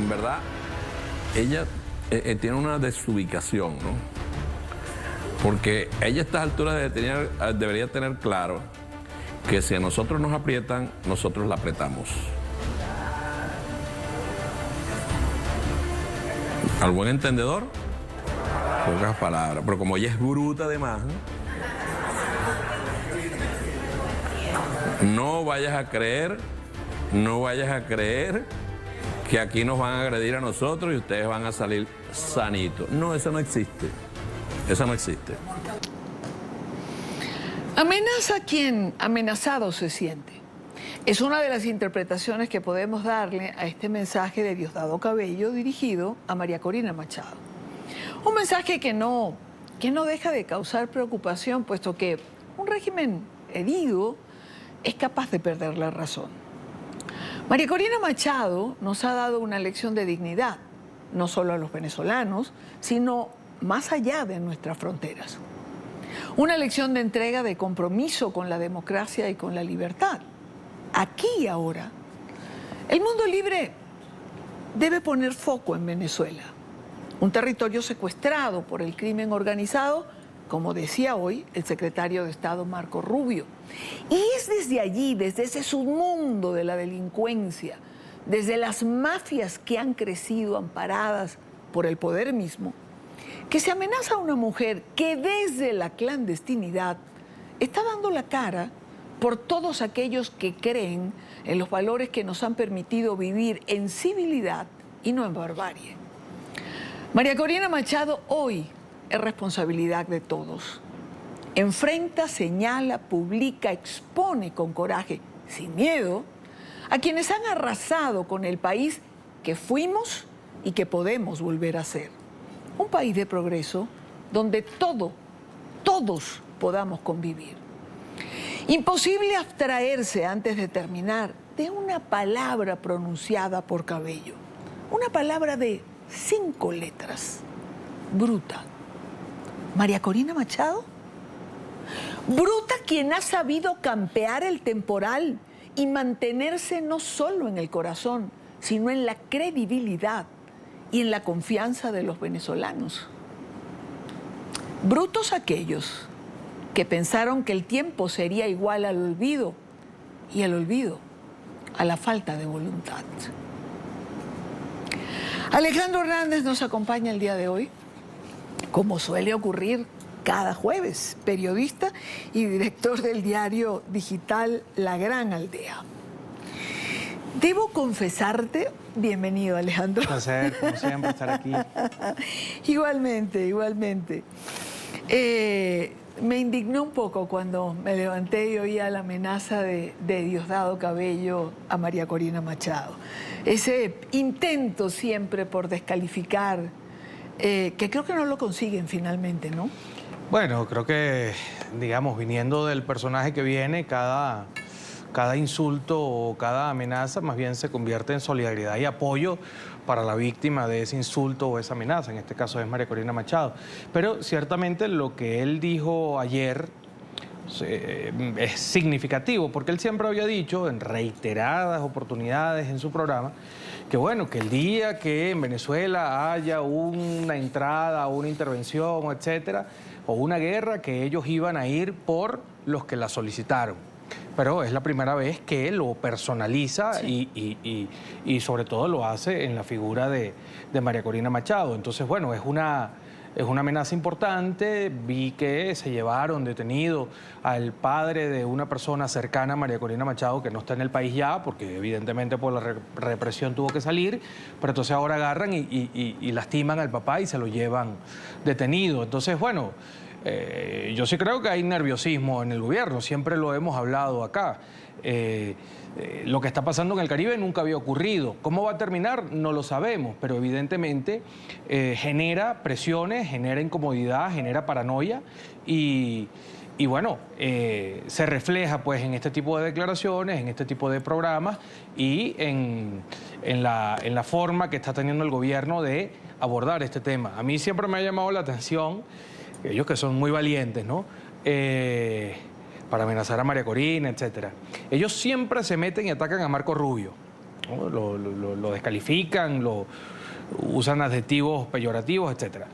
en verdad, ella tiene una desubicación, ¿no? Porque ella a estas alturas debería tener claro que si a nosotros nos aprietan, nosotros la apretamos. Al buen entendedor, pocas palabras. Pero como ella es bruta además, no vayas a creer que aquí nos van a agredir a nosotros y ustedes van a salir sanitos. No, eso no existe. Eso no existe. Amenaza a quien amenazado se siente. Es una de las interpretaciones que podemos darle a este mensaje de Diosdado Cabello dirigido a María Corina Machado. Un mensaje que no deja de causar preocupación, puesto que un régimen herido es capaz de perder la razón. María Corina Machado nos ha dado una lección de dignidad, no solo a los venezolanos, sino más allá de nuestras fronteras. Una lección de entrega, de compromiso con la democracia y con la libertad. Aquí y ahora, el mundo libre debe poner foco en Venezuela, un territorio secuestrado por el crimen organizado, como decía hoy el secretario de Estado Marco Rubio. Y es desde allí, desde ese submundo de la delincuencia, desde las mafias que han crecido amparadas por el poder mismo, que se amenaza a una mujer que desde la clandestinidad está dando la cara por todos aquellos que creen en los valores que nos han permitido vivir en civilidad y no en barbarie. María Corina Machado hoy es responsabilidad de todos. Enfrenta, señala, publica, expone con coraje, sin miedo, a quienes han arrasado con el país que fuimos y que podemos volver a ser. Un país de progreso donde todos podamos convivir. Imposible abstraerse antes de terminar de una palabra pronunciada por Cabello. Una palabra de 5 letras. Bruta. ¿María Corina Machado? Bruta quien ha sabido campear el temporal y mantenerse no solo en el corazón, sino en la credibilidad y en la confianza de los venezolanos. Brutos aquellos que pensaron que el tiempo sería igual al olvido y el olvido a la falta de voluntad. Alejandro Hernández nos acompaña el día de hoy, como suele ocurrir cada jueves, periodista y director del diario digital La Gran Aldea. Debo confesarte, bienvenido Alejandro. Un placer, como siempre, estar aquí. Igualmente. Me indignó un poco cuando me levanté y oía la amenaza de Diosdado Cabello a María Corina Machado. Ese intento siempre por descalificar, que creo que no lo consiguen finalmente, ¿no? Bueno, creo que, digamos, viniendo del personaje que viene, cada insulto o cada amenaza más bien se convierte en solidaridad y apoyo para la víctima de ese insulto o esa amenaza. En este caso es María Corina Machado. Pero ciertamente lo que él dijo ayer es significativo, porque él siempre había dicho en reiteradas oportunidades en su programa que bueno, que el día que en Venezuela haya una entrada, una intervención, etcétera, o una guerra, que ellos iban a ir por los que la solicitaron. Pero es la primera vez que lo personaliza, sí, y sobre todo lo hace en la figura de María Corina Machado. Entonces, bueno, es una amenaza importante. Vi que se llevaron detenido al padre de una persona cercana a María Corina Machado que no está en el país ya, porque evidentemente por la represión tuvo que salir, pero entonces ahora agarran y lastiman al papá y se lo llevan detenido. Entonces, bueno, yo sí creo que hay nerviosismo en el gobierno, siempre lo hemos hablado acá. Lo que está pasando en el Caribe nunca había ocurrido. ¿Cómo va a terminar? No lo sabemos, pero evidentemente genera presiones, genera incomodidad, genera paranoia y bueno, se refleja pues en este tipo de declaraciones, en este tipo de programas y en la forma que está teniendo el gobierno de abordar este tema. A mí siempre me ha llamado la atención, ellos que son muy valientes, ¿no? Para amenazar a María Corina, etcétera. Ellos siempre se meten y atacan a Marco Rubio. ¿no? Lo descalifican, usan adjetivos peyorativos, etc.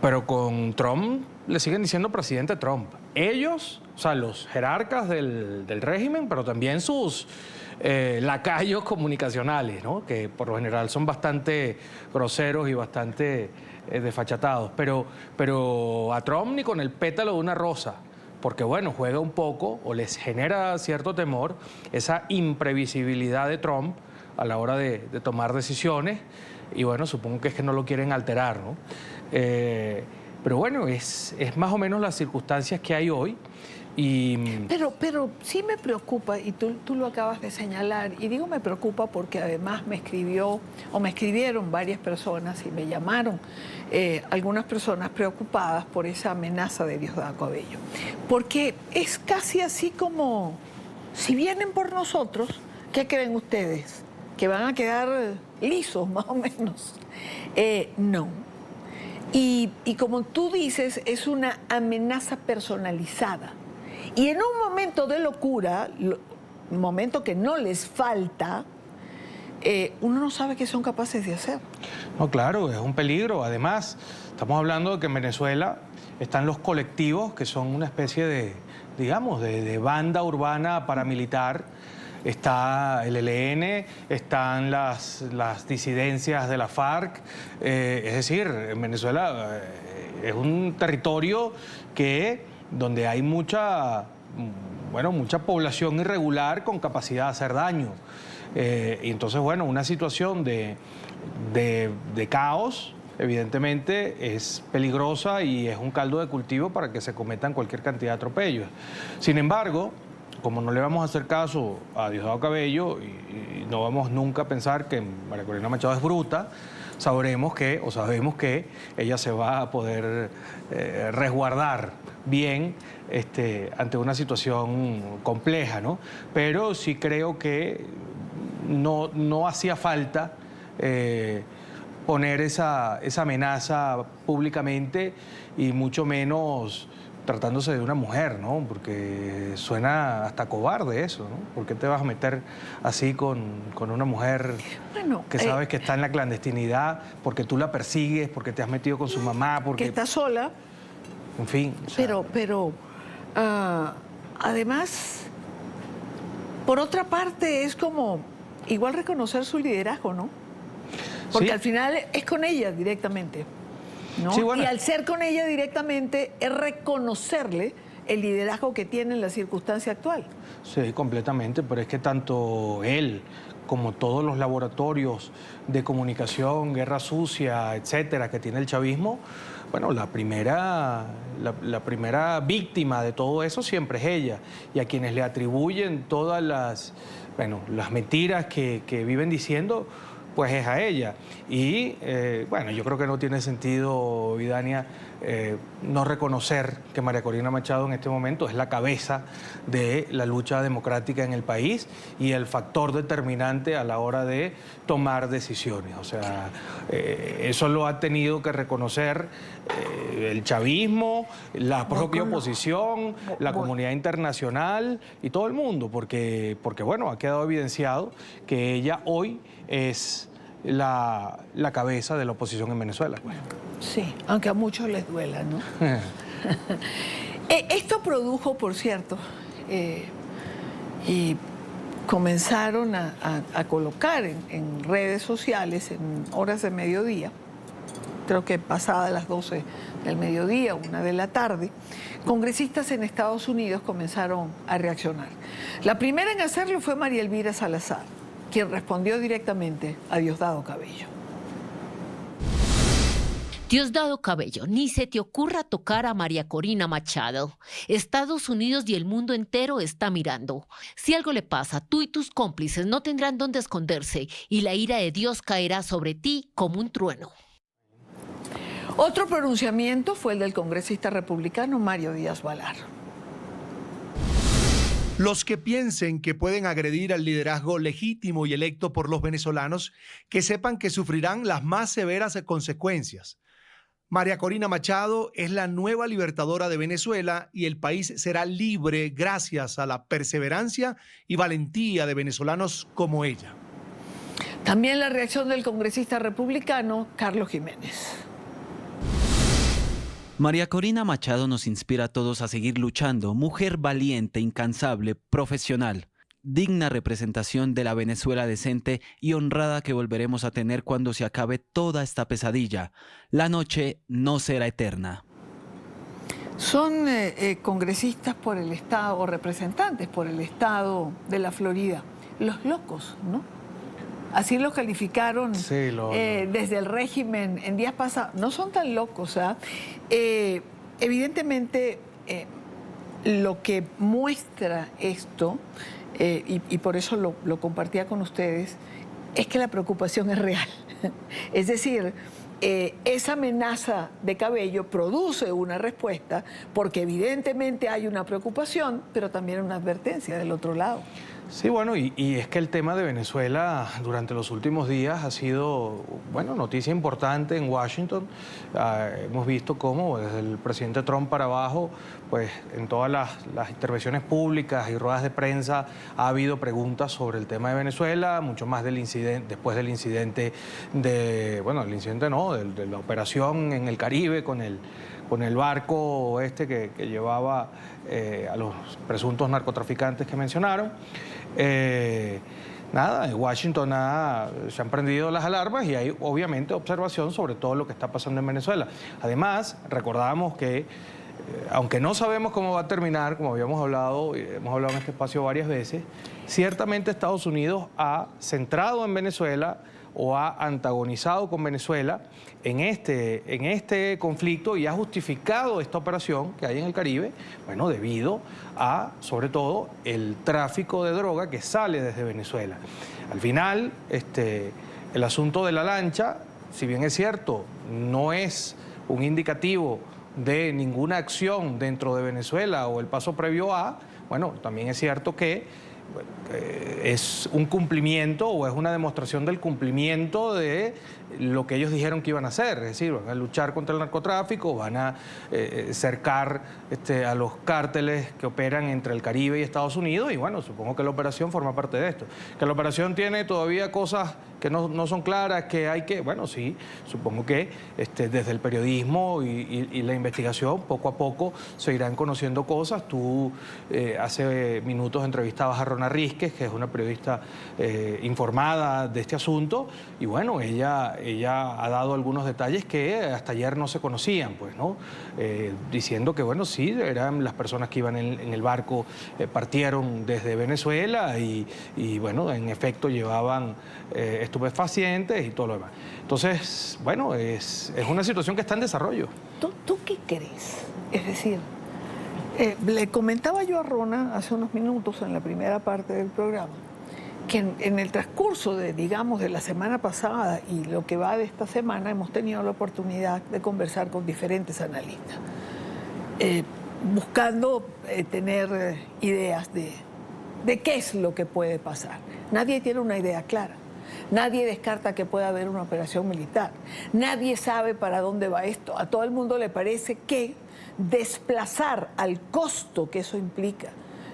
Pero con Trump le siguen diciendo presidente Trump. Ellos, o sea, los jerarcas del régimen, pero también sus lacayos comunicacionales, ¿no? Que por lo general son bastante groseros y bastante desfachatados. Pero a Trump ni con el pétalo de una rosa, porque bueno, juega un poco o les genera cierto temor esa imprevisibilidad de Trump a la hora de tomar decisiones, y bueno, supongo que es que no lo quieren alterar, ¿no? Pero bueno, es más o menos las circunstancias que hay hoy. Pero sí me preocupa, y tú lo acabas de señalar, y digo me preocupa porque además me escribieron varias personas y me llamaron algunas personas preocupadas por esa amenaza de Diosdado Cabello. Porque es casi así como, si vienen por nosotros, ¿qué creen ustedes? ¿Que van a quedar lisos más o menos? No. Y como tú dices, es una amenaza personalizada. Y en un momento de locura, un momento que no les falta, uno no sabe qué son capaces de hacer. No, claro, es un peligro. Además, estamos hablando de que en Venezuela están los colectivos, que son una especie de, digamos, de banda urbana paramilitar. Está el ELN, están las disidencias de la FARC. Es decir, en Venezuela es un territorio donde hay mucha población irregular con capacidad de hacer daño. Y entonces, bueno, una situación de caos, evidentemente, es peligrosa y es un caldo de cultivo para que se cometan cualquier cantidad de atropellos. Sin embargo, como no le vamos a hacer caso a Diosdado Cabello y no vamos nunca a pensar que María Corina Machado es bruta, sabemos que ella se va a poder resguardar bien ante una situación compleja, ¿no? Pero sí creo que no hacía falta poner esa amenaza públicamente, y mucho menos tratándose de una mujer, ¿no? Porque suena hasta cobarde eso, ¿no? ¿Por qué te vas a meter así con una mujer que sabes que está en la clandestinidad, porque tú la persigues, porque te has metido con su mamá, porque que está sola? En fin. O sea, Pero además, por otra parte, es como igual reconocer su liderazgo, ¿no? Porque sí, al final es con ella directamente, ¿no? Sí, bueno. Y al ser con ella directamente es reconocerle el liderazgo que tiene en la circunstancia actual. Sí, completamente, pero es que tanto él como todos los laboratorios de comunicación, guerra sucia, etcétera, que tiene el chavismo, bueno, la primera víctima de todo eso siempre es ella, y a quienes le atribuyen todas las mentiras que viven diciendo, pues es a ella. Y bueno, yo creo que no tiene sentido, Vidania, no reconocer que María Corina Machado en este momento es la cabeza de la lucha democrática en el país y el factor determinante a la hora de tomar decisiones. O sea, eso lo ha tenido que reconocer el chavismo, la propia oposición, la comunidad internacional y todo el mundo, porque bueno, ha quedado evidenciado que ella hoy es la cabeza de la oposición en Venezuela. Sí, aunque a muchos les duela, ¿no? Esto produjo, por cierto, y comenzaron a colocar en redes sociales en horas de mediodía, creo que pasadas las 12 del mediodía, 1 de la tarde, congresistas en Estados Unidos comenzaron a reaccionar. La primera en hacerlo fue María Elvira Salazar, quien respondió directamente a Diosdado Cabello. Diosdado Cabello, ni se te ocurra tocar a María Corina Machado. Estados Unidos y el mundo entero está mirando. Si algo le pasa, tú y tus cómplices no tendrán dónde esconderse y la ira de Dios caerá sobre ti como un trueno. Otro pronunciamiento fue el del congresista republicano Mario Díaz Balar. Los que piensen que pueden agredir al liderazgo legítimo y electo por los venezolanos, que sepan que sufrirán las más severas consecuencias. María Corina Machado es la nueva libertadora de Venezuela y el país será libre gracias a la perseverancia y valentía de venezolanos como ella. También la reacción del congresista republicano Carlos Jiménez. María Corina Machado nos inspira a todos a seguir luchando, mujer valiente, incansable, profesional, digna representación de la Venezuela decente y honrada que volveremos a tener cuando se acabe toda esta pesadilla. La noche no será eterna. Son congresistas por el estado o representantes por el estado de la Florida, los locos, ¿no? Así los calificaron Sí, desde el régimen en días pasados. No son tan locos, ¿ah? Evidentemente, lo que muestra esto, y por eso lo compartía con ustedes, es que la preocupación es real. Es decir, esa amenaza de Cabello produce una respuesta porque evidentemente hay una preocupación, pero también una advertencia del otro lado. Sí, bueno, y es que el tema de Venezuela durante los últimos días ha sido, bueno, noticia importante en Washington. Hemos visto cómo desde el presidente Trump para abajo, pues en todas las intervenciones públicas y ruedas de prensa ha habido preguntas sobre el tema de Venezuela, mucho más del incidente, después del incidente de la operación en el Caribe con el barco que llevaba a los presuntos narcotraficantes que mencionaron. Nada, en Washington se han prendido las alarmas y hay obviamente observación sobre todo lo que está pasando en Venezuela. Además, recordamos que, aunque no sabemos cómo va a terminar, como habíamos hablado, y hemos hablado en este espacio varias veces, ciertamente Estados Unidos ha centrado en Venezuela o ha antagonizado con Venezuela en este conflicto y ha justificado esta operación que hay en el Caribe, bueno, debido a, sobre todo, el tráfico de droga que sale desde Venezuela. Al final, el asunto de la lancha, si bien es cierto, no es un indicativo de ninguna acción dentro de Venezuela o el paso previo a, bueno, también es cierto que es un cumplimiento o es una demostración del cumplimiento de lo que ellos dijeron que iban a hacer, es decir, van a luchar contra el narcotráfico, van a cercar a los cárteles que operan entre el Caribe y Estados Unidos y bueno, supongo que la operación forma parte de esto. Que la operación tiene todavía cosas que no son claras, que hay que, bueno, sí, supongo que desde el periodismo y la investigación poco a poco se irán conociendo cosas. Tú hace minutos entrevistabas a Rona Rísquez, que es una periodista informada de este asunto, y bueno, ella ha dado algunos detalles que hasta ayer no se conocían, pues, ¿no? Diciendo que, bueno, sí, eran las personas que iban en el barco, partieron desde Venezuela y bueno, en efecto llevaban estupefacientes y todo lo demás. Entonces, bueno, es una situación que está en desarrollo. ¿Tú qué crees? Es decir, le comentaba yo a Rona hace unos minutos en la primera parte del programa que en el transcurso de la semana pasada y lo que va de esta semana hemos tenido la oportunidad de conversar con diferentes analistas, buscando tener ideas de qué es lo que puede pasar. Nadie tiene una idea clara. Nadie descarta que pueda haber una operación militar. Nadie sabe para dónde va esto. A todo el mundo le parece que desplazar al costo que eso implica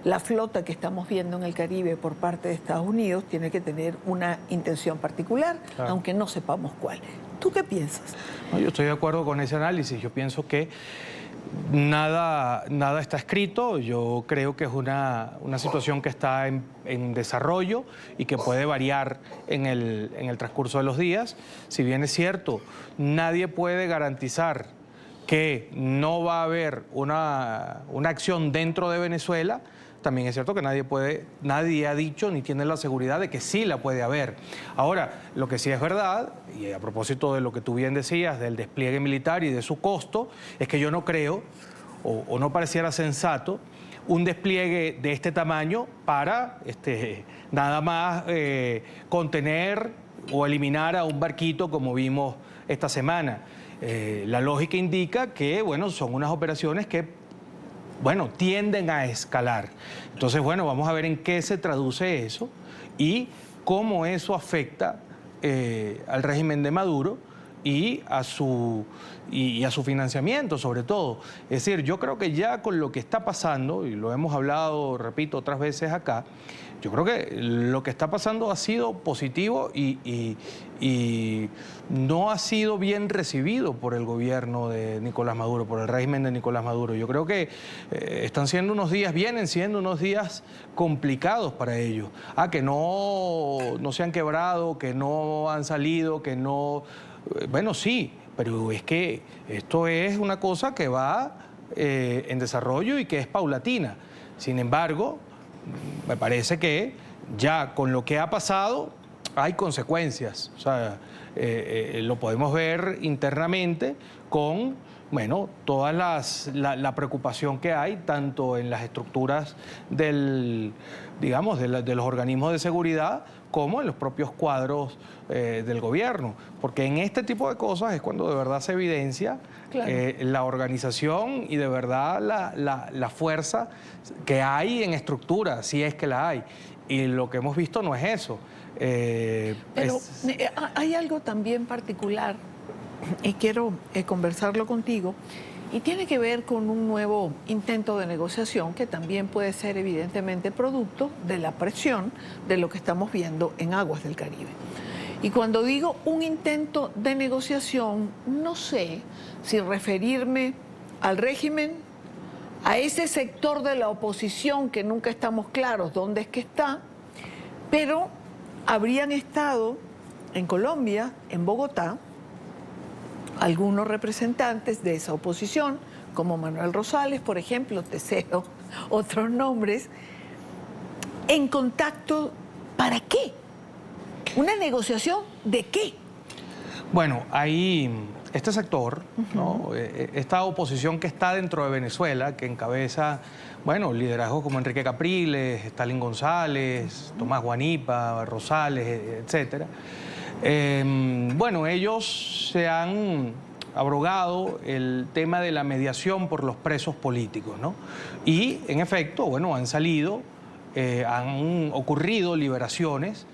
la flota que estamos viendo en el Caribe por parte de Estados Unidos tiene que tener una intención particular, claro, aunque no sepamos cuál. ¿Tú qué piensas? No, yo estoy de acuerdo con ese análisis. Yo pienso que nada está escrito. Yo creo que es una situación que está en desarrollo y que puede variar en el transcurso de los días. Si bien es cierto, nadie puede garantizar que no va a haber una acción dentro de Venezuela. También es cierto que nadie ha dicho ni tiene la seguridad de que sí la puede haber. Ahora, lo que sí es verdad, y a propósito de lo que tú bien decías, del despliegue militar y de su costo, es que yo no creo, o no pareciera sensato, un despliegue de este tamaño para nada más contener o eliminar a un barquito como vimos esta semana. La lógica indica que, bueno, son unas operaciones que tienden a escalar. Entonces, bueno, vamos a ver en qué se traduce eso y cómo eso afecta al régimen de Maduro y a su financiamiento, sobre todo. Es decir, yo creo que ya con lo que está pasando, y lo hemos hablado, repito, otras veces acá, yo creo que lo que está pasando ha sido positivo y no ha sido bien recibido por el gobierno de Nicolás Maduro, por el régimen de Nicolás Maduro. Yo creo que vienen siendo unos días complicados para ellos. Que no se han quebrado, que no han salido, que no... Bueno, sí, pero es que esto es una cosa que va en desarrollo y que es paulatina. Sin embargo, me parece que ya con lo que ha pasado hay consecuencias. O sea, lo podemos ver internamente con, bueno, toda la preocupación que hay, tanto en las estructuras de los organismos de seguridad, como en los propios cuadros del gobierno. Porque en este tipo de cosas es cuando de verdad se evidencia la organización y de verdad la fuerza que hay en estructura, si es que la hay. Y lo que hemos visto no es eso. Pero hay algo también particular, y quiero conversarlo contigo, y tiene que ver con un nuevo intento de negociación que también puede ser evidentemente producto de la presión de lo que estamos viendo en aguas del Caribe. Y cuando digo un intento de negociación, no sé si referirme al régimen, a ese sector de la oposición que nunca estamos claros dónde es que está, pero habrían estado en Colombia, en Bogotá, algunos representantes de esa oposición, como Manuel Rosales, por ejemplo, te cedo otros nombres, en contacto, ¿para qué? ¿Una negociación de qué? Bueno, hay este sector, ¿no? Esta oposición que está dentro de Venezuela, que encabeza, bueno, liderazgos como Enrique Capriles, Stalin González, Tomás Guanipa, Rosales, etcétera. Bueno, ellos se han abrogado el tema de la mediación por los presos políticos, ¿no? Y, en efecto, bueno, han ocurrido liberaciones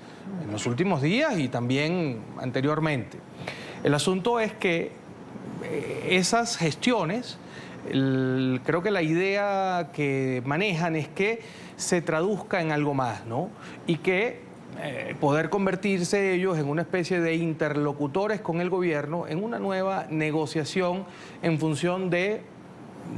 en los últimos días y también anteriormente. El asunto es que esas gestiones, creo que la idea que manejan es que se traduzca en algo más, ¿no? Y que poder convertirse ellos en una especie de interlocutores con el gobierno en una nueva negociación en función de,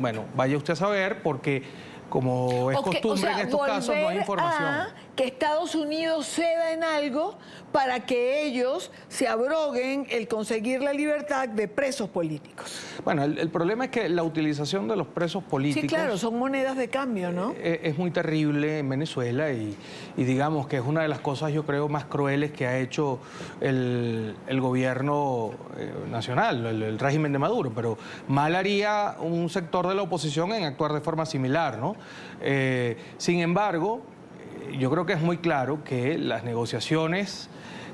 bueno, vaya usted a saber, porque como es costumbre en estos casos no hay información. Que Estados Unidos ceda en algo para que ellos se abroguen el conseguir la libertad de presos políticos. Bueno, el problema es que la utilización de los presos políticos... Sí, claro, son monedas de cambio, ¿no? Es muy terrible en Venezuela y digamos que es una de las cosas, yo creo, más crueles que ha hecho el gobierno nacional, el régimen de Maduro, pero mal haría un sector de la oposición en actuar de forma similar, ¿no? Sin embargo, yo creo que es muy claro que las negociaciones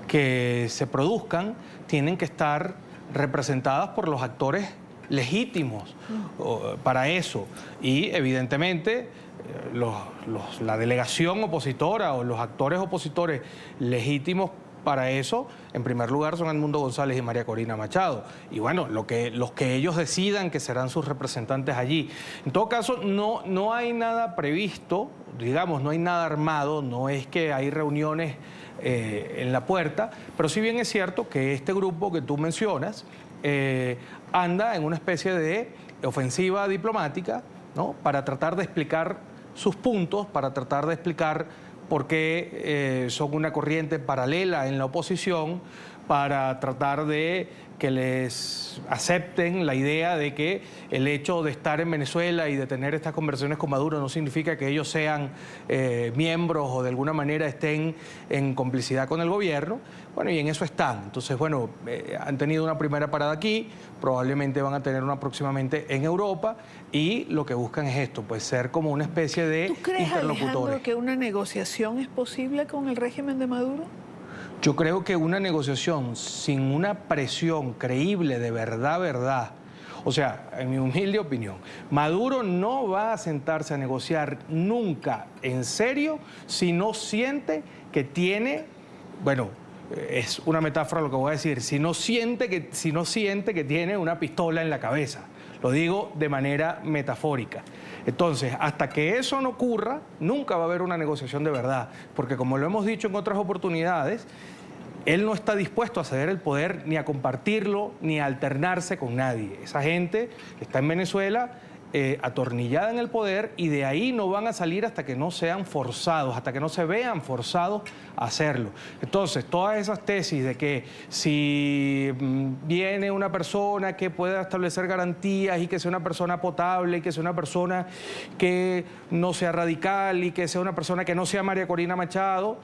que se produzcan tienen que estar representadas por los actores legítimos para eso. Y evidentemente la delegación opositora o los actores opositores legítimos para eso, en primer lugar, son Edmundo González y María Corina Machado. Y bueno, los que ellos decidan que serán sus representantes allí. En todo caso, no hay nada previsto, digamos, no hay nada armado, no es que hay reuniones en la puerta, pero sí bien es cierto que este grupo que tú mencionas anda en una especie de ofensiva diplomática, ¿no? Para tratar de explicar sus puntos, para tratar de explicar por qué son una corriente paralela en la oposición, para tratar de que les acepten la idea de que el hecho de estar en Venezuela y de tener estas conversaciones con Maduro no significa que ellos sean miembros o de alguna manera estén en complicidad con el gobierno. Bueno, y en eso están. Entonces, bueno, han tenido una primera parada aquí, probablemente van a tener una próximamente en Europa y lo que buscan es esto, pues ser como una especie de interlocutores. ¿Tú crees, Alejandro, que una negociación es posible con el régimen de Maduro? Yo creo que una negociación sin una presión creíble de verdad, o sea, en mi humilde opinión, Maduro no va a sentarse a negociar nunca en serio si no siente que tiene, bueno, es una metáfora lo que voy a decir, si no siente que tiene una pistola en la cabeza. Lo digo de manera metafórica. Entonces, hasta que eso no ocurra, nunca va a haber una negociación de verdad, porque como lo hemos dicho en otras oportunidades, él no está dispuesto a ceder el poder, ni a compartirlo, ni a alternarse con nadie. Esa gente que está en Venezuela atornillada en el poder, y de ahí no van a salir hasta que no sean forzados, hasta que no se vean forzados a hacerlo. Entonces, todas esas tesis de que si viene una persona que pueda establecer garantías y que sea una persona potable y que sea una persona que no sea radical y que sea una persona que no sea María Corina Machado,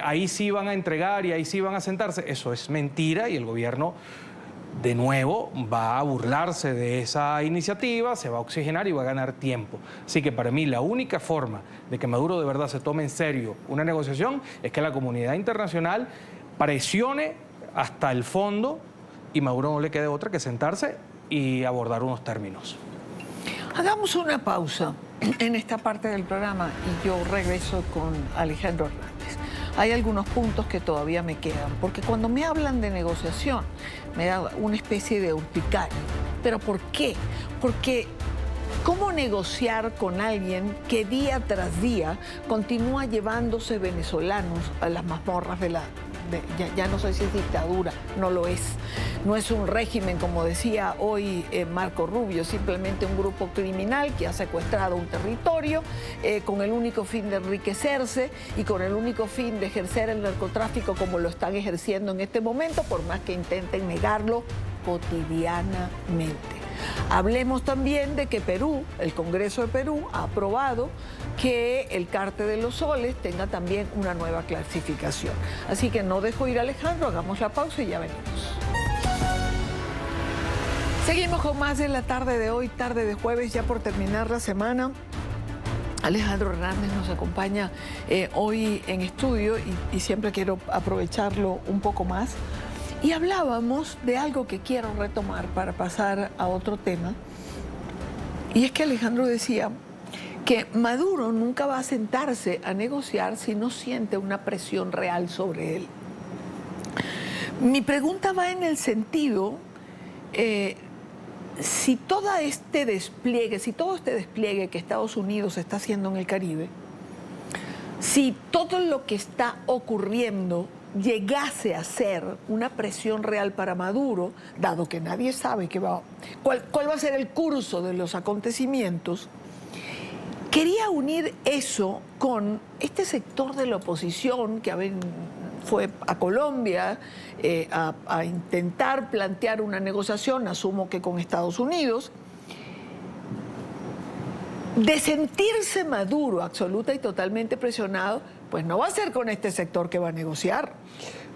ahí sí van a entregar y ahí sí van a sentarse, eso es mentira, y el gobierno de nuevo va a burlarse de esa iniciativa, se va a oxigenar y va a ganar tiempo. Así que para mí la única forma de que Maduro de verdad se tome en serio una negociación es que la comunidad internacional presione hasta el fondo y Maduro no le quede otra que sentarse y abordar unos términos. Hagamos una pausa en esta parte del programa y yo regreso con Alejandro Hernández. Hay algunos puntos que todavía me quedan, porque cuando me hablan de negociación me da una especie de urticaria. ¿Pero por qué? Porque ¿cómo negociar con alguien que día tras día continúa llevándose venezolanos a las mazmorras de la... Ya no sé si es dictadura, no lo es. No es un régimen, como decía hoy Marco Rubio, simplemente un grupo criminal que ha secuestrado un territorio con el único fin de enriquecerse y con el único fin de ejercer el narcotráfico como lo están ejerciendo en este momento, por más que intenten negarlo cotidianamente. Hablemos también de que Perú, el Congreso de Perú, ha aprobado que el Cártel de los Soles tenga también una nueva clasificación. Así que no dejo ir a Alejandro, hagamos la pausa y ya venimos. Seguimos con más de la tarde de hoy, tarde de jueves, ya por terminar la semana. Alejandro Hernández nos acompaña hoy en estudio y siempre quiero aprovecharlo un poco más. Y hablábamos de algo que quiero retomar para pasar a otro tema. Y es que Alejandro decía que Maduro nunca va a sentarse a negociar si no siente una presión real sobre él. Mi pregunta va en el sentido, si todo este despliegue que Estados Unidos está haciendo en el Caribe, si todo lo que está ocurriendo llegase a ser una presión real para Maduro, dado que nadie sabe cuál va a ser el curso de los acontecimientos, quería unir eso con este sector de la oposición que fue a Colombia a intentar plantear una negociación, asumo que con Estados Unidos, de sentirse Maduro absoluta y totalmente presionado, pues no va a ser con este sector que va a negociar.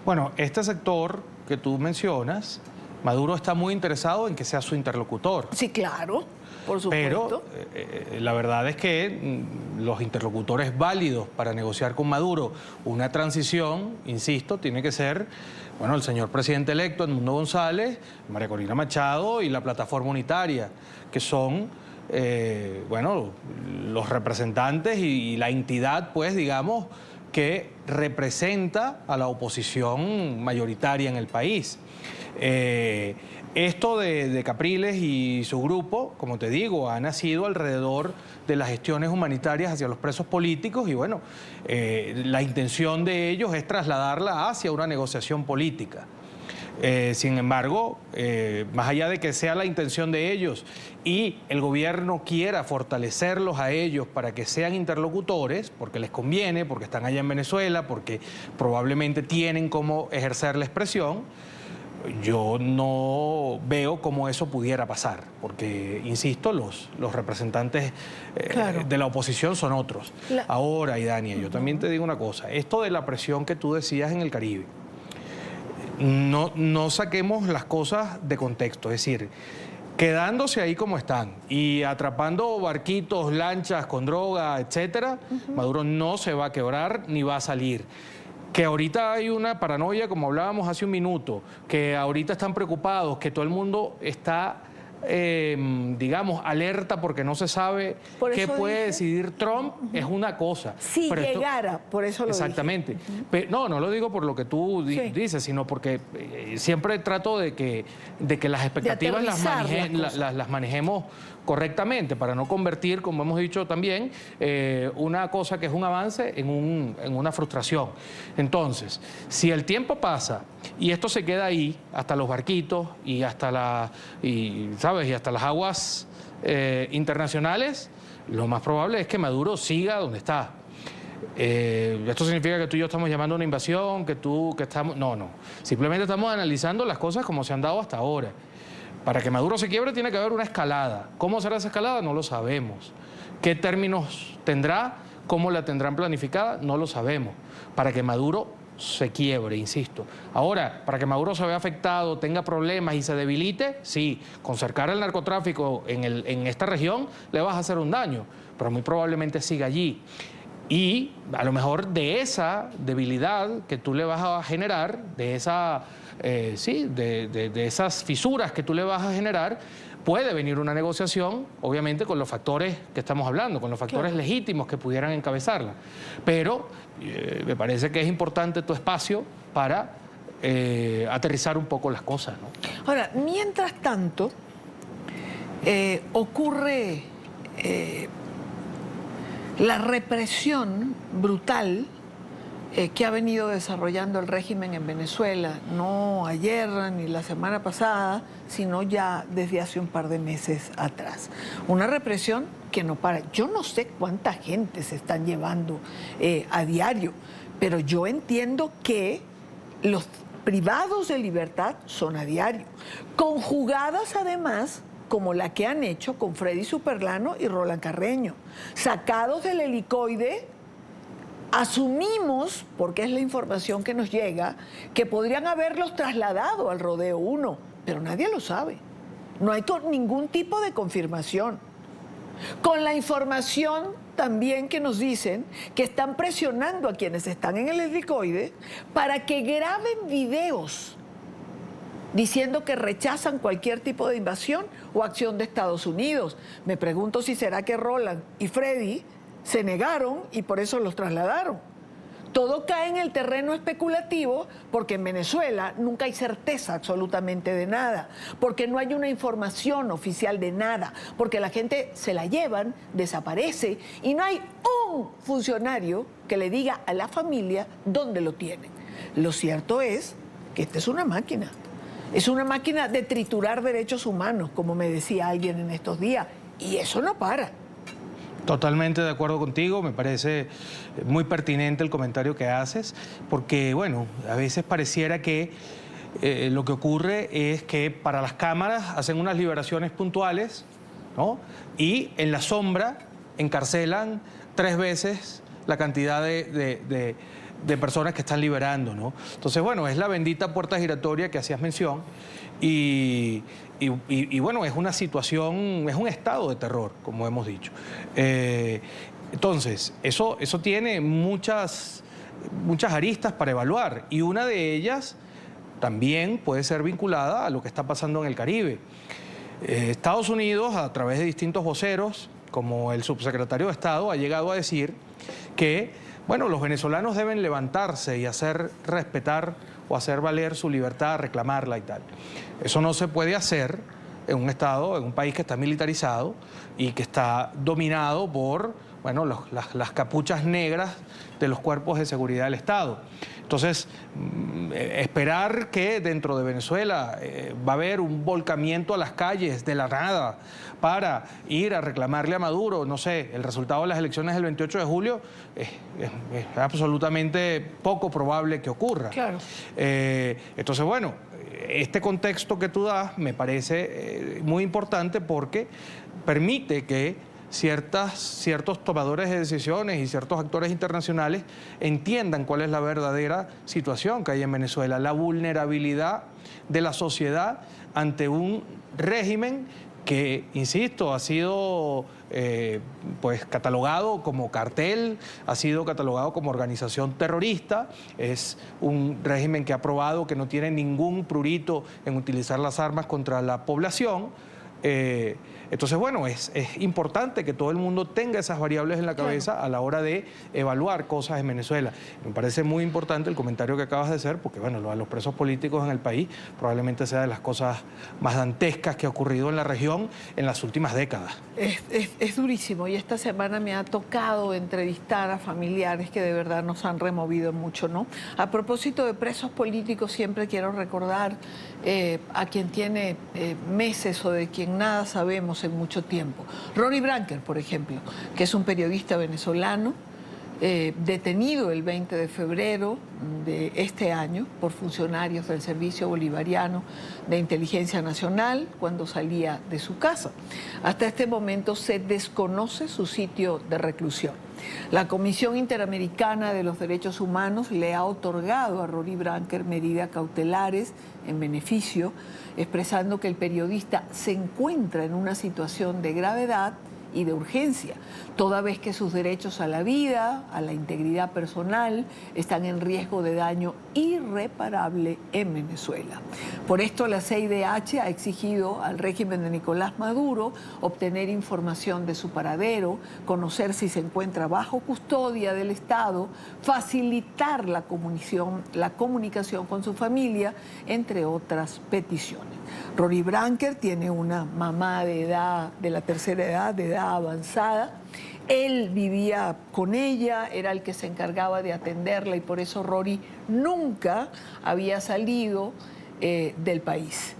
Bueno, este sector que tú mencionas, Maduro está muy interesado en que sea su interlocutor. Sí, claro, por supuesto. Pero la verdad es que los interlocutores válidos para negociar con Maduro una transición, insisto, tiene que ser, bueno, el señor presidente electo, Edmundo González, María Corina Machado y la Plataforma Unitaria, que son, bueno, los representantes y la entidad, pues, digamos, que representa a la oposición mayoritaria en el país. Esto de Capriles y su grupo, como te digo, ha nacido alrededor de las gestiones humanitarias hacia los presos políticos y bueno, la intención de ellos es trasladarla hacia una negociación política. Sin embargo, más allá de que sea la intención de ellos y el gobierno quiera fortalecerlos a ellos para que sean interlocutores, porque les conviene, porque están allá en Venezuela, porque probablemente tienen cómo ejercer la expresión, yo no veo cómo eso pudiera pasar, porque, insisto, los representantes claro, de la oposición son otros. Ahora, Idania, yo también te digo una cosa, esto de la presión que tú decías en el Caribe, no saquemos las cosas de contexto, es decir, quedándose ahí como están y atrapando barquitos, lanchas con droga, etcétera, Maduro no se va a quebrar ni va a salir. Que ahorita hay una paranoia, como hablábamos hace un minuto, que ahorita están preocupados, que todo el mundo está digamos, alerta porque no se sabe Por qué eso puede dije- decidir Trump, es una cosa. Si Pero esto- llegara, por eso lo dije. Exactamente. No, no lo digo por lo que tú Sí. dices, sino porque siempre trato de que las expectativas aterrizar las cosas. las manejemos correctamente para no convertir, como hemos dicho también, una cosa que es un avance en una frustración. Entonces, si el tiempo pasa y esto se queda ahí, hasta los barquitos y hasta ¿sabes? Y hasta las aguas internacionales, lo más probable es que Maduro siga donde está. Esto significa que tú y yo estamos llamando a una invasión, que estamos... No. Simplemente estamos analizando las cosas como se han dado hasta ahora. Para que Maduro se quiebre tiene que haber una escalada. ¿Cómo será esa escalada? No lo sabemos. ¿Qué términos tendrá? ¿Cómo la tendrán planificada? No lo sabemos. Para que Maduro se quiebre, insisto. Ahora, para que Maduro se vea afectado, tenga problemas y se debilite, sí, con cercar el narcotráfico en esta región le vas a hacer un daño, pero muy probablemente siga allí. Y a lo mejor de esa debilidad que tú le vas a generar, de esas fisuras que tú le vas a generar, puede venir una negociación, obviamente con los factores que estamos hablando, con los factores legítimos que pudieran encabezarla. Pero me parece que es importante tu espacio para aterrizar un poco las cosas, ¿no? Ahora, mientras tanto, ocurre la represión brutal que ha venido desarrollando el régimen en Venezuela, no ayer ni la semana pasada, sino ya desde hace un par de meses atrás. Una represión que no para. Yo no sé cuánta gente se están llevando a diario, pero yo entiendo que los privados de libertad son a diario, conjugadas además como la que han hecho con Freddy Superlano y Roland Carreño, sacados del helicoide. Asumimos, porque es la información que nos llega, que podrían haberlos trasladado al Rodeo 1, pero nadie lo sabe. No hay ningún tipo de confirmación. Con la información también que nos dicen que están presionando a quienes están en el helicoide para que graben videos diciendo que rechazan cualquier tipo de invasión o acción de Estados Unidos. Me pregunto si será que Roland y Freddy se negaron y por eso los trasladaron. Todo cae en el terreno especulativo porque en Venezuela nunca hay certeza absolutamente de nada, porque no hay una información oficial de nada, porque la gente se la llevan, desaparece y no hay un funcionario que le diga a la familia dónde lo tienen. Lo cierto es que esta es una máquina. Es una máquina de triturar derechos humanos, como me decía alguien en estos días, y eso no para. Totalmente de acuerdo contigo, me parece muy pertinente el comentario que haces, porque, bueno, a veces pareciera que lo que ocurre es que para las cámaras hacen unas liberaciones puntuales, ¿no? Y en la sombra encarcelan 3 veces la cantidad de personas que están liberando, ¿no? Entonces, bueno, es la bendita puerta giratoria que hacías mención y bueno, es una situación, es un estado de terror, como hemos dicho. Entonces, eso tiene muchas aristas para evaluar y una de ellas también puede ser vinculada a lo que está pasando en el Caribe. Estados Unidos, a través de distintos voceros, como el subsecretario de Estado, ha llegado a decir que, bueno, los venezolanos deben levantarse y hacer respetar o hacer valer su libertad, reclamarla y tal. Eso no se puede hacer en un Estado, en un país que está militarizado y que está dominado por, bueno, las capuchas negras de los cuerpos de seguridad del Estado. Entonces, esperar que dentro de Venezuela va a haber un volcamiento a las calles de la nada para ir a reclamarle a Maduro, no sé, el resultado de las elecciones del 28 de julio, es absolutamente poco probable que ocurra. Claro. Entonces, bueno, este contexto que tú das me parece muy importante porque permite que ciertos tomadores de decisiones y ciertos actores internacionales entiendan cuál es la verdadera situación que hay en Venezuela, la vulnerabilidad de la sociedad ante un régimen que, insisto, ha sido pues catalogado como cartel, ha sido catalogado como organización terrorista, es un régimen que ha probado que no tiene ningún prurito en utilizar las armas contra la población. Entonces, bueno, es importante que todo el mundo tenga esas variables en la cabeza a la hora de evaluar cosas en Venezuela. Me parece muy importante el comentario que acabas de hacer, porque bueno, lo de los presos políticos en el país probablemente sea de las cosas más dantescas que ha ocurrido en la región en las últimas décadas. Es durísimo, y esta semana me ha tocado entrevistar a familiares que de verdad nos han removido mucho, ¿no? A propósito de presos políticos, siempre quiero recordar a quien tiene meses o de quien nada sabemos en mucho tiempo. Rory Branker, por ejemplo, que es un periodista venezolano detenido el 20 de febrero de este año por funcionarios del Servicio Bolivariano de Inteligencia Nacional cuando salía de su casa. Hasta este momento se desconoce su sitio de reclusión. La Comisión Interamericana de los Derechos Humanos le ha otorgado a Rory Branker medidas cautelares en beneficio, expresando que el periodista se encuentra en una situación de gravedad y de urgencia, toda vez que sus derechos a la vida, a la integridad personal, están en riesgo de daño irreparable en Venezuela. Por esto la CIDH ha exigido al régimen de Nicolás Maduro obtener información de su paradero, conocer si se encuentra bajo custodia del Estado, facilitar la comunicación con su familia, entre otras peticiones. Rory Branker tiene una mamá de la tercera edad, de edad avanzada. Él vivía con ella, era el que se encargaba de atenderla, y por eso Rory nunca había salido del país.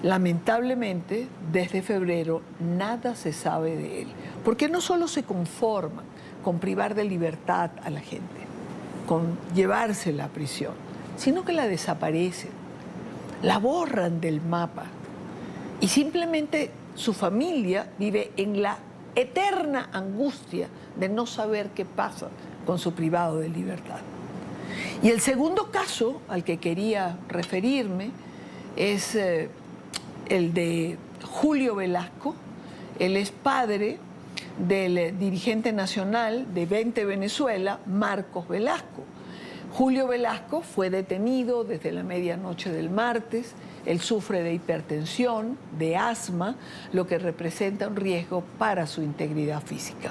Lamentablemente, desde febrero nada se sabe de él, porque no solo se conforman con privar de libertad a la gente, con llevársela a prisión, sino que la desaparecen, la borran del mapa, y simplemente su familia vive en la eterna angustia de no saber qué pasa con su privado de libertad. Y el segundo caso al que quería referirme es el de Julio Velasco. Él es padre del dirigente nacional de 20 Venezuela, Marcos Velasco. Julio Velasco fue detenido desde la medianoche del martes. Él sufre de hipertensión, de asma, lo que representa un riesgo para su integridad física.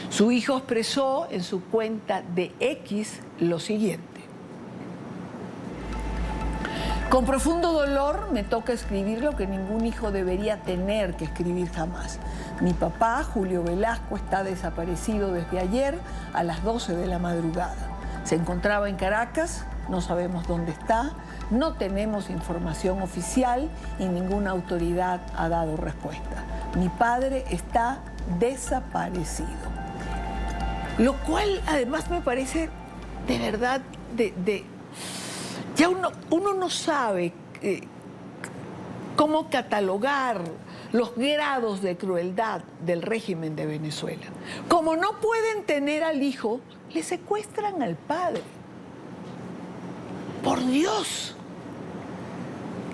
Su hijo expresó en su cuenta de X lo siguiente: con profundo dolor me toca escribir lo que ningún hijo debería tener que escribir jamás. Mi papá, Julio Velasco, está desaparecido desde ayer a las 12 de la madrugada. Se encontraba en Caracas, no sabemos dónde está, no tenemos información oficial y ninguna autoridad ha dado respuesta. Mi padre está desaparecido. Lo cual además me parece de verdad ya uno no sabe cómo catalogar los grados de crueldad del régimen de Venezuela. Como no pueden tener al hijo, le secuestran al padre. ¡Por Dios!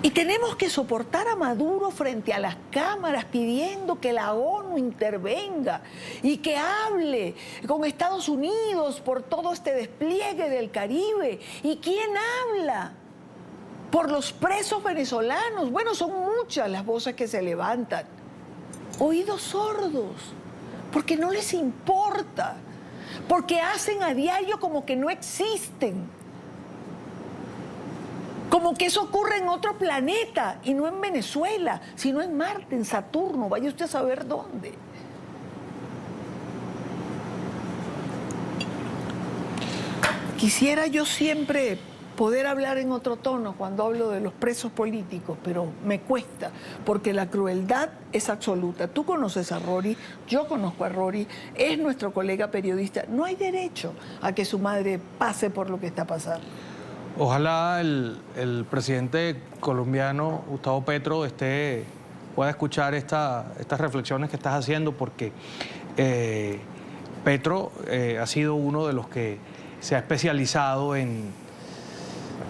Y tenemos que soportar a Maduro frente a las cámaras pidiendo que la ONU intervenga y que hable con Estados Unidos por todo este despliegue del Caribe. ¿Y quién habla? Por los presos venezolanos. Bueno, son muchas las voces que se levantan. Oídos sordos, porque no les importa, porque hacen a diario como que no existen. Como que eso ocurre en otro planeta y no en Venezuela, sino en Marte, en Saturno, vaya usted a saber dónde. Quisiera yo siempre poder hablar en otro tono cuando hablo de los presos políticos, pero me cuesta, porque la crueldad es absoluta. Tú conoces a Rory, yo conozco a Rory, es nuestro colega periodista. No hay derecho a que su madre pase por lo que está pasando. Ojalá el presidente colombiano, Gustavo Petro, pueda escuchar estas reflexiones que estás haciendo, porque Petro ha sido uno de los que se ha especializado en,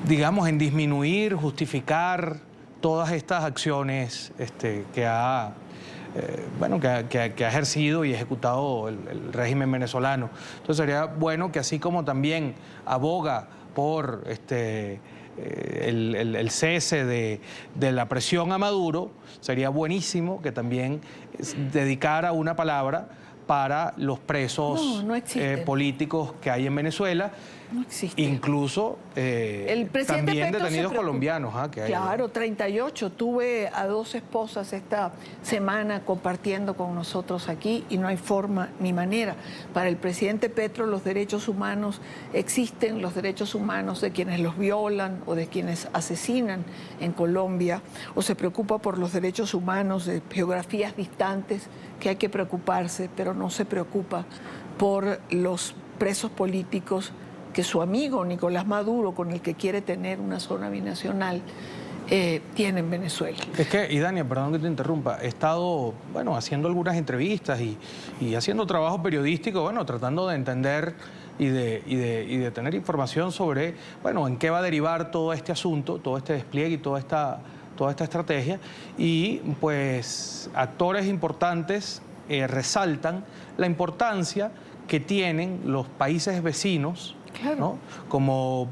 digamos, en disminuir, justificar todas estas acciones que ha ejercido y ejecutado el régimen venezolano. Entonces sería bueno que, así como también aboga por el cese de la presión a Maduro, sería buenísimo que también dedicara una palabra para los presos políticos que hay en Venezuela. No existe. Incluso El presidente también Petro detenidos colombianos que hay. Claro, 38. Tuve a 2 esposas esta semana compartiendo con nosotros aquí y no hay forma ni manera. Para el presidente Petro los derechos humanos existen, los derechos humanos de quienes los violan o de quienes asesinan en Colombia, o se preocupa por los derechos humanos de geografías distantes que hay que preocuparse, pero no se preocupa por los presos políticos que su amigo Nicolás Maduro, con el que quiere tener una zona binacional, tiene en Venezuela. Es que, y Dania, perdón que te interrumpa, he estado, haciendo algunas entrevistas y haciendo trabajo periodístico, tratando de entender y de tener información sobre, en qué va a derivar todo este asunto, todo este despliegue y toda esta estrategia. Y, pues, actores importantes resaltan la importancia que tienen los países vecinos, claro, ¿no? Como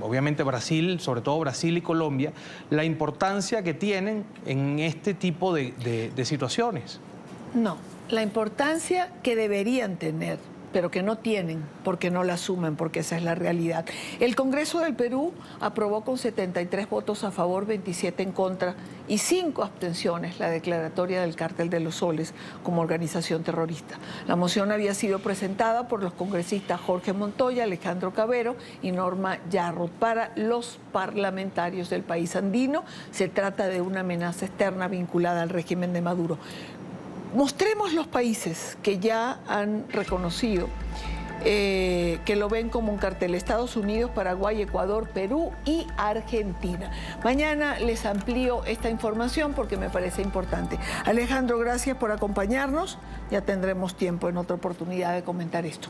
obviamente Brasil, sobre todo Brasil y Colombia, la importancia que tienen en este tipo de situaciones. No, la importancia que deberían tener, pero que no tienen, porque no la asumen, porque esa es la realidad. El Congreso del Perú aprobó con 73 votos a favor, 27 en contra y 5 abstenciones la declaratoria del Cártel de los Soles como organización terrorista. La moción había sido presentada por los congresistas Jorge Montoya, Alejandro Cabero y Norma Yarro para los parlamentarios del país andino. Se trata de una amenaza externa vinculada al régimen de Maduro. Mostremos los países que ya han reconocido que lo ven como un cartel: Estados Unidos, Paraguay, Ecuador, Perú y Argentina. Mañana les amplío esta información porque me parece importante. Alejandro, gracias por acompañarnos. Ya tendremos tiempo en otra oportunidad de comentar esto.